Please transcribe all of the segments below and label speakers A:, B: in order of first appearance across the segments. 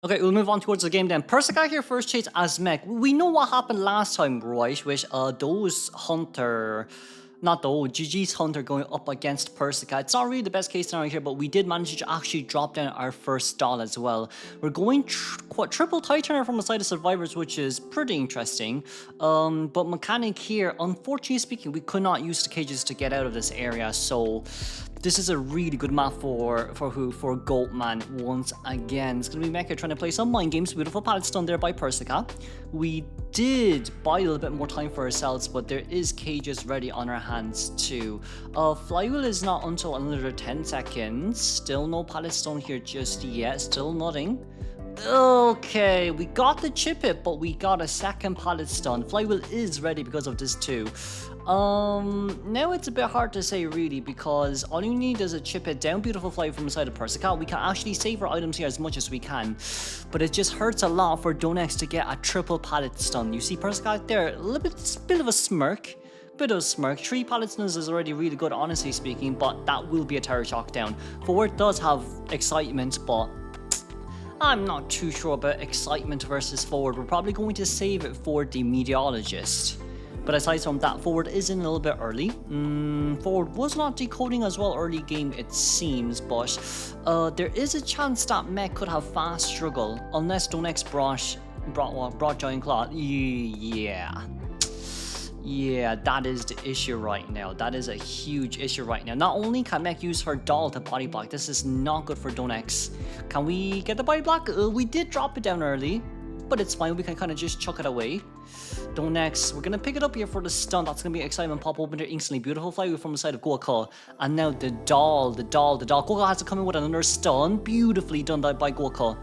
A: Okay, we'll move on towards the game then. Persica here first chase as mech. We know what happened last time, right? With those Hunter, not those, GG's Hunter going up against Persica. It's not really the best case scenario here, but we did manage to actually drop down our first stall as well. We're going triple Titan from the side of Survivors, which is pretty interesting. But Mechanic here, unfortunately speaking, we could not use the cages to get out of this area, so this is a really good map for Goatman once again. It's gonna be Mecha trying to play some mind games. Beautiful pallet stun there by Persica. We did buy a little bit more time for ourselves, but there is cages ready on our hands too. Flywheel is not until another 10 seconds. Still no pallet stun here just yet. Still nothing. Okay, we got the chip hit, but we got a second pallet stun. Flywheel is ready because of this too. Now it's a bit hard to say really, because all you need is a chip hit down, beautiful fly from the side of Persica. We can actually save our items here as much as we can, but it just hurts a lot for Donex to get a triple pallet stun. You see Persica out there, a little bit of a smirk. Bit of a smirk. 3 pallet stuns is already really good, honestly speaking, but that will be a terror shock down. Forward does have excitement, but I'm not too sure about excitement versus forward. We're probably going to save it for the meteorologist. But aside from that, forward is in a little bit early. Forward was not decoding as well early game, it seems, but there is a chance that mech could have fast struggle unless Donex brought Giant Claw. Yeah, that is the issue right now. That is a huge issue right now. Not only can mech use her doll to body block, this is not good for Donex. Can we get the body block? We did drop it down early, but it's fine. We can kind of just chuck it away. Donex, we're gonna pick it up here for the stun. That's gonna be excitement. Pop open there instantly. Beautiful flywheel from the side of Goku. And now the doll. Goku has to come in with another stun. Beautifully done by Goku.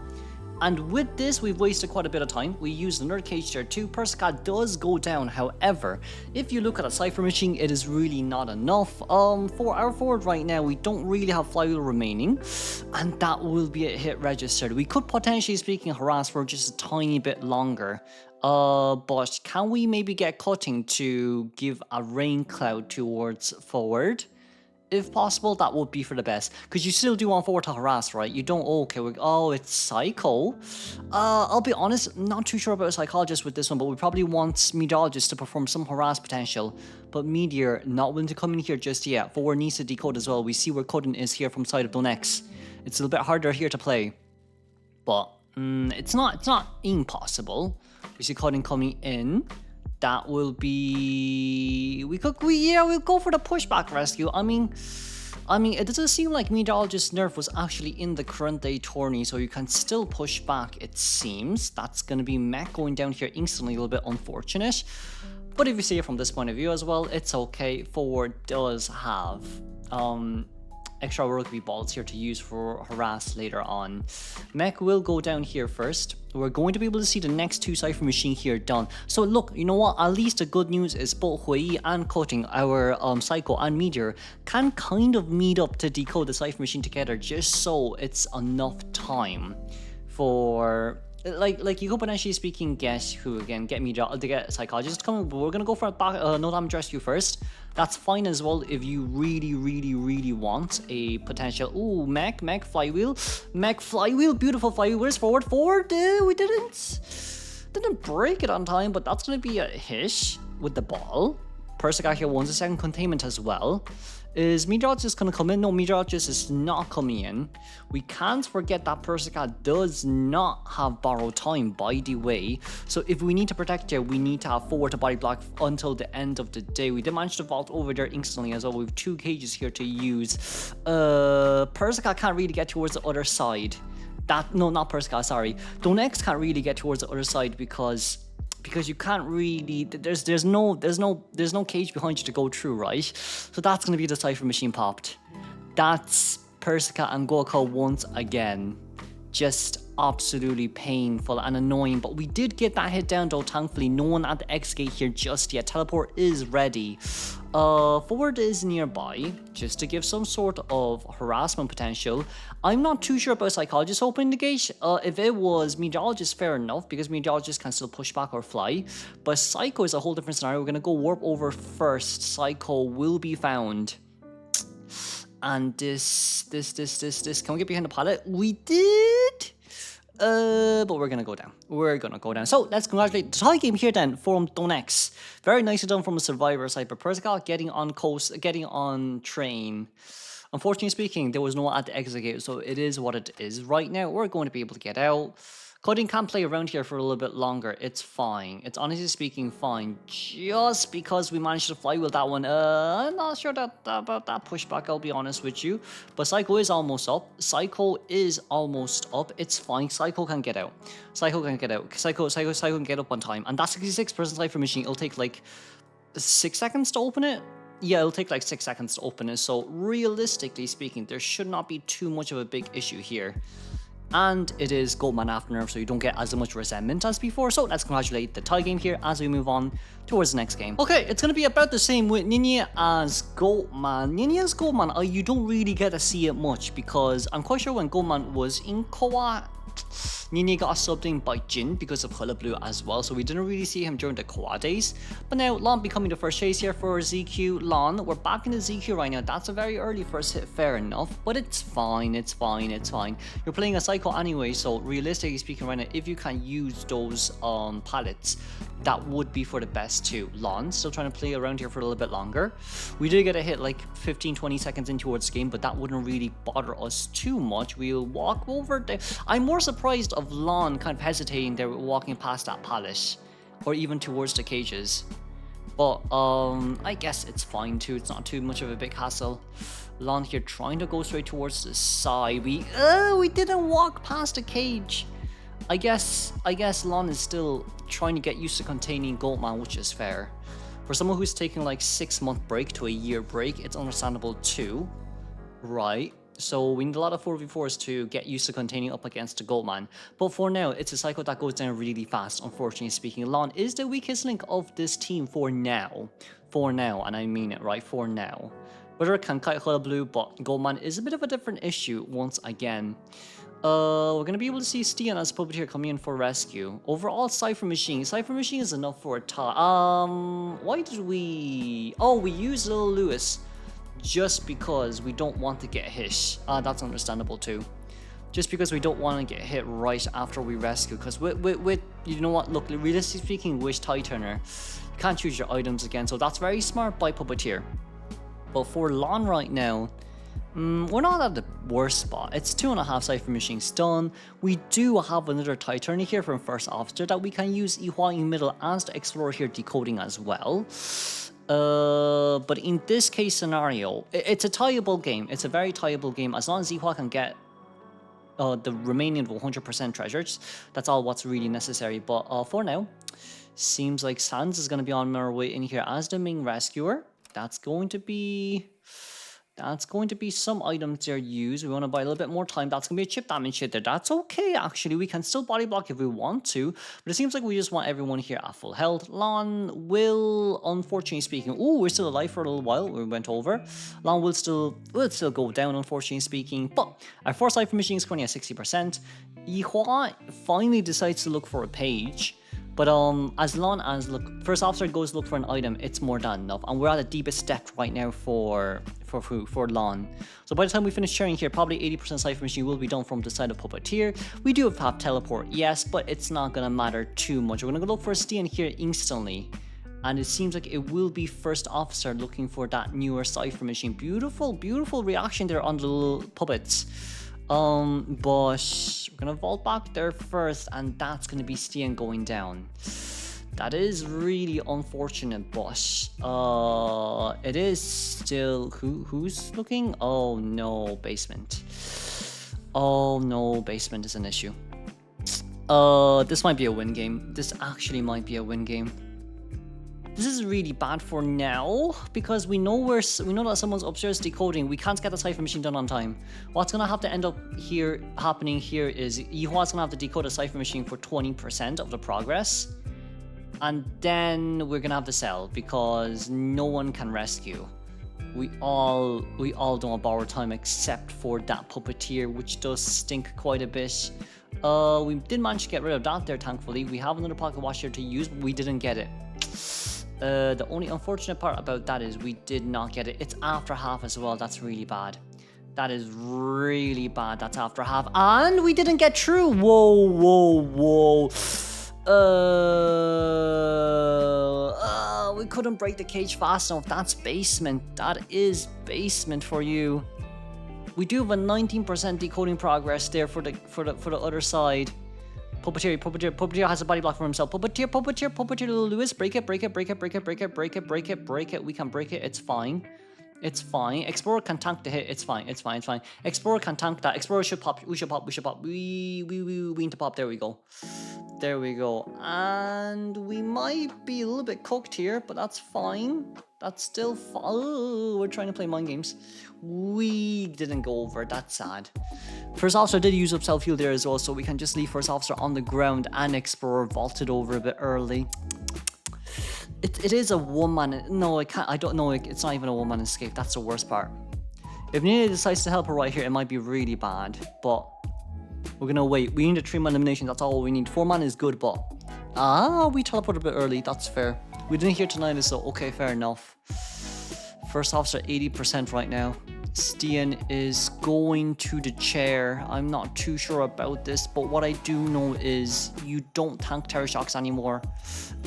A: And with this, we've wasted quite a bit of time. We used another cage there too. Persica does go down. However, if you look at a Cypher machine, it is really not enough. For our forward right now, we don't really have flywheel remaining, and that will be a hit registered. We could potentially speaking harass for just a tiny bit longer. But can we maybe get cutting to give a rain cloud towards forward? If possible, that would be for the best, because you still do want forward to harass, right? You don't. Okay, it's Psycho. I'll be honest, not too sure about a psychologist with this one, but we probably want meteorologist to perform some harass potential. But Meteor not willing to come in here just yet. Forward needs to decode as well. We see where coding is here from side of Donex. It's a little bit harder here to play, but it's not impossible. We see coding coming in. That will be... we'll go for the pushback rescue. I mean, it doesn't seem like Meteorologist nerf was actually in the current day tourney, so you can still push back, it seems. That's going to be mech going down here instantly, a little bit unfortunate. But if you see it from this point of view as well, it's okay. Forward does have extra rugby balls here to use for harass later on. Mech will go down here first. We're going to be able to see the next 2 Cypher machine here done. So look, you know what? At least the good news is both Hui and Cutting, our Psycho and Meteor, can kind of meet up to decode the Cypher machine together, just so it's enough time for... Like you could potentially speaking get who again, get me to get a psychologist coming, but we're gonna go for a back no damage rescue first. That's fine as well if you really want a potential. Ooh, mech flywheel, beautiful flywheel. Where's forward? We didn't break it on time, but that's gonna be a hit with the ball. Persica here wants a second containment as well. Is Meteorologist gonna come in? No, Meteorologist is not coming in. We can't forget that Persica does not have borrowed time, by the way. So if we need to protect here, we need to have forward to body block until the end of the day. We did manage to vault over there instantly as well. We have 2 cages here to use. Persica can't really get towards the other side. Not Persica, sorry. Donex can't really get towards the other side because you can't really, there's no cage behind you to go through, right? So that's going to be the Cypher machine popped. That's Persica and Goku once again. Just absolutely painful and annoying, but we did get that hit down though, thankfully. No one at the X gate here just yet. Teleport is ready. Forward is nearby, just to give some sort of harassment potential. I'm not too sure about Psychologist opening the gate. If it was Meteorologist, fair enough, because Meteorologist can still push back or fly. But Psycho is a whole different scenario. We're gonna go warp over first. Psycho will be found. And this, can we get behind the pallet? We did! But we're gonna go down. We're gonna go down. So let's congratulate the tie game here then from Donex. Very nicely done from a survivor side. But Persical getting on coast, getting on train. Unfortunately speaking, there was no one at the exit gate, so it is what it is. Right now, we're going to be able to get out. Coding can play around here for a little bit longer. It's fine. It's honestly speaking fine. Just because we managed to flywheel that one. I'm not sure about that pushback, I'll be honest with you. But Psycho is almost up. Psycho is almost up. It's fine. Psycho can get out. Psycho can get out. Psycho can get up on time. And that 66% Cypher machine, it'll take like 6 seconds to open it. Yeah, it'll take like 6 seconds to open it. So realistically speaking, there should not be too much of a big issue here. And it is Goatman after nerf, so you don't get as much resentment as before. So let's congratulate the tie game here as we move on towards the next game. Okay, it's going to be about the same with Ninja as Goatman. Ninja as Goatman, you don't really get to see it much because I'm quite sure when Goatman was in Koa, Ninja got subbed in by Jin because of Hullabaloo as well, so we didn't really see him during the Koa days. But now, Lon becoming the first chase here for ZQ. Lon, we're back in the ZQ right now. That's a very early first hit, fair enough, but it's fine, it's fine, it's fine. You're playing a Psycho anyway, so realistically speaking right now, if you can use those pallets, that would be for the best too. Lon, still trying to play around here for a little bit longer. We did get a hit like 15-20 seconds in towards the game, but that wouldn't really bother us too much. We'll walk over there. I'm more surprised of Lon kind of hesitating there walking past that pallet or even towards the cages, but I guess it's fine too. It's not too much of a big hassle. Lon here trying to go straight towards the side. We didn't walk past the cage. I guess Lon is still trying to get used to containing Goatman, which is fair. For someone who's taking like 6-month break to a year break, it's understandable too, right? So we need a lot of 4v4s to get used to containing up against the Goatman. But for now, it's a Psycho that goes down really fast, unfortunately speaking. Lon is the weakest link of this team for now. For now, and I mean it, right? For now. Whether can kite Hullabaloo, but Goatman is a bit of a different issue once again. We're gonna be able to see Stian as Puppeteer coming in for rescue. Overall, Cypher Machine. Cypher Machine is enough for a tie. Why did we... Oh, we used Little Lewis just because we don't want to get hit. That's understandable too. Just because we don't want to get hit right after we rescue. Because with you know what, look, realistically speaking, with Tie Turner, you can't choose your items again. So that's very smart by Puppeteer. But for Lon right now, we're not at the worst spot. It's 2.5 Cypher Machines done. We do have another Tie Turner here from First Officer that we can use Ihua in middle as the Explorer here decoding as well. But in this case scenario, it's a tieable game. It's a very tieable game. As long as Ihua can get the remaining 100% treasures, that's all what's really necessary. But for now, seems like Sans is going to be on our way in here as the main rescuer. That's going to be some items they're used. We want to buy a little bit more time. That's going to be a chip damage hit there. That's okay, actually. We can still body block if we want to. But it seems like we just want everyone here at full health. Lon will, unfortunately speaking... Oh, we're still alive for a little while. We went over. Lon will still go down, unfortunately speaking. But our first Cypher Machine is currently at 60%. Ihua finally decides to look for a page. But as long as First Officer goes look for an item, it's more than enough. And we're at the deepest depth right now for Lon. So by the time we finish sharing here, probably 80% Cypher Machine will be done from the side of Puppeteer. We do have Teleport, yes, but it's not gonna matter too much. We're gonna go look for a Stian here instantly. And it seems like it will be First Officer looking for that newer Cypher Machine. Beautiful, beautiful reaction there on the little puppets. But we're gonna vault back there first, and that's gonna be Stian going down. That is really unfortunate, but it is still who's looking? Oh no, basement. Oh no, basement is an issue. This might be a win game. This actually might be a win game. This is really bad for now because we know that someone's upstairs decoding. We can't get the Cypher Machine done on time. What's gonna have to end up happening here is Ihua's gonna have to decode a Cypher Machine for 20% of the progress, and then we're gonna have to sell because no one can rescue. We all don't borrow time except for that Puppeteer, which does stink quite a bit. We did manage to get rid of that there, thankfully. We have another pocket watch here to use, but we didn't get it. The only unfortunate part about that is we did not get it. It's after half as well. That's really bad. That is really bad. That's after half. And we didn't get through. Whoa. We couldn't break the cage fast enough. That's basement. That is basement for you. We do have a 19% decoding progress there for the other side. Puppeteer has a body block for himself. Puppeteer, little Lewis, break it. We can break it. It's fine. Explorer can tank the hit. It's fine. Explorer can tank that. Explorer should pop. We should pop. We need to pop. There we go. And we might be a little bit cooked here, but that's fine. That's still fine. Oh, we're trying to play mind games. We didn't go over. That's sad. First officer did use up self-heal there as well, so we can just leave first officer on the ground and explorer vaulted over a bit early. It is a one-man. No, I can't. I don't know. It's not even a one-man escape. That's the worst part. If Nina decides to help her right here, it might be really bad. But we're gonna wait. We need a 3-man elimination. That's all we need. 4-man is good, but we teleported a bit early. That's fair. We didn't hear tonight, so okay, fair enough. First officer 80% right now. Stian is going to the chair. I'm not too sure about this, but what I do know is you don't tank terror shocks anymore.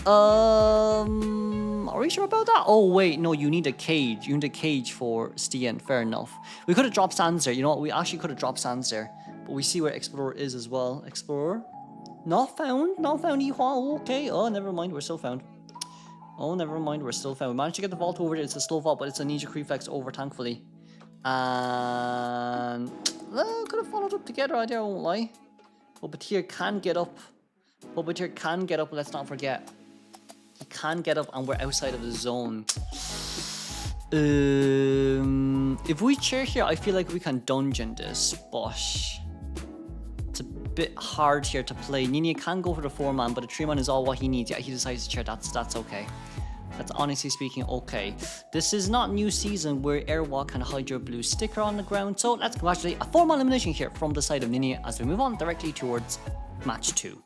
A: Are we sure about that? Oh wait, no, you need a cage. You need a cage for Stian. Fair enough. We could have dropped sands there. You know what? We actually could have dropped sands there, but we see where Explorer is as well. Explorer, not found. Okay. Oh, never mind. We're still found. We managed to get the vault over there. It's a slow vault, but it's a knee-jerk reflex over, thankfully. And could have followed up together, I won't lie. Puppeteer can get up. Let's not forget. He can get up, and we're outside of the zone. If we chair here, I feel like we can dungeon this, but it's a bit hard here to play. Nini can go for the 4-man, but the 3-man is all what he needs. Yeah, he decides to chair. That's okay. That's honestly speaking okay. This is not new season where Airwalk can hide your blue sticker on the ground, so let's congratulate a 4-man elimination here from the side of Nini as we move on directly towards match 2.